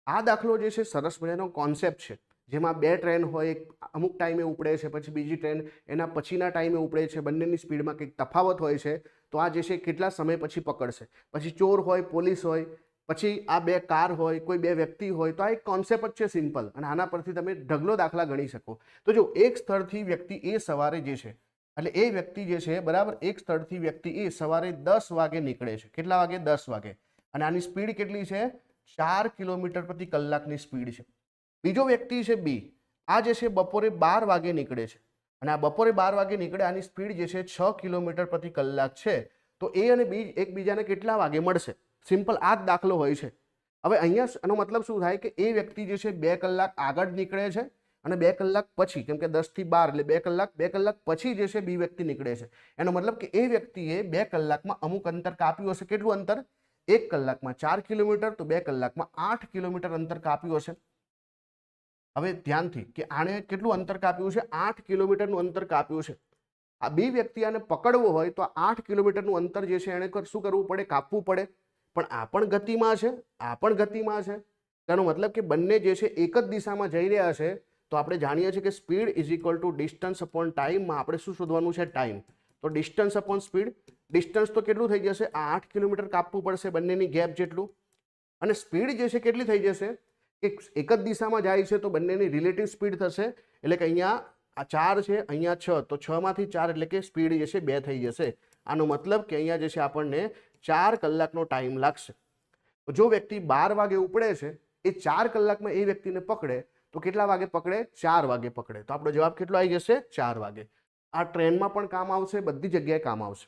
આ દાખલો જે છે સરસ મજાનો કોન્સેપ્ટ છે, જેમાં બે ટ્રેન હોય, અમુક ટાઈમે ઉપડે છે, પછી બીજી ટ્રેન એના પછીના ટાઈમે ઉપડે છે, બંનેની સ્પીડમાં કંઈક તફાવત હોય છે. તો આ જે છે કેટલા સમય પછી પકડશે. પછી ચોર હોય, પોલીસ હોય, પછી આ બે કાર હોય, કોઈ બે વ્યક્તિ હોય. તો આ એક કોન્સેપ્ટ જ છે સિમ્પલ, અને આના પરથી તમે ઢગલો દાખલા ગણી શકો. તો જો એક સ્થળથી વ્યક્તિ એ સવારે જે છે, એટલે એ વ્યક્તિ જે છે બરાબર, એક સ્થળથી વ્યક્તિ એ સવારે 10 વાગે નીકળે છે. કેટલા વાગે? 10 વાગે. અને આની સ્પીડ કેટલી છે? 4 કિલોમીટર પ્રતિ કલાકની સ્પીડ છે. બીજો વ્યક્તિ છે બી, આ જે છે બપોરે 12 વાગે નીકળે છે, અને આ બપોરે 12 વાગે નીકળે, આની સ્પીડ જે છે 6 કિલોમીટર પ્રતિ કલાક છે. તો એ અને બી એકબીજાને કેટલા વાગે મળશે? સિમ્પલ આ જ દાખલો હોય છે. હવે અહીંયા એનો મતલબ શું થાય કે એ વ્યક્તિ જે છે 2 કલાક આગળ નીકળે છે, અને 2 કલાક પછી, કેમ કે 10 થી 12 એટલે 2 કલાક પછી જે છે બી વ્યક્તિ નીકળે છે. એનો મતલબ કે એ વ્યક્તિએ 2 કલાકમાં અમુક અંતર કાપ્યું હશે. કેટલું અંતર? 1 કલાકમાં 4 કિલોમીટર, તો 2 કલાકમાં 8 કિલોમીટર અંતર કાપ્યું હશે. હવે ધ્યાનથી કે આણે કેટલું અંતર કાપ્યું છે? 8 કિલોમીટરનું અંતર કાપ્યું છે. આ બી વ્યક્તિ આને પકડવો હોય તો 8 કિલોમીટરનું અંતર જે છે એને શું કરવું પડે? કાપવું પડે. પણ આ પણ ગતિમાં છે, આ પણ ગતિમાં છે. તેનો મતલબ કે બંને જે છે એક જ દિશામાં જઈ રહ્યા છે. તો આપણે જાણીએ છીએ કે speed is equal to distance upon ટાઈમમાં આપણે શું શોધવાનું છે? ટાઈમ. તો ડિસ્ટન્સ અપોન સ્પીડ, ડિસ્ટન્સ તો કેટલું થઈ જશે? 8 કિલોમીટર કાપવું પડશે, બંનેની ગેપ જેટલું. અને સ્પીડ જે છે કેટલી થઈ જશે? એક જ દિશામાં જાય છે તો બંનેની રિલેટિવ સ્પીડ થશે. એટલે કે અહીંયા આ 4 છે, અહીંયા 6, તો 6 માંથી 4 એટલે કે સ્પીડ જે છે 2 થઈ જશે. આનો મતલબ કે અહીંયા જે છે આપણને 4 કલાકનો ટાઈમ લાગશે. તો જો વ્યક્તિ 12 વાગે ઉપડે છે, એ 4 કલાકમાં એ વ્યક્તિને પકડે તો કેટલા વાગે પકડે? 4 વાગે પકડે. તો આપણો જવાબ કેટલો આવી જશે? 4 વાગે. આ ટ્રેનમાં પણ કામ આવશે, બધી જગ્યાએ કામ આવશે.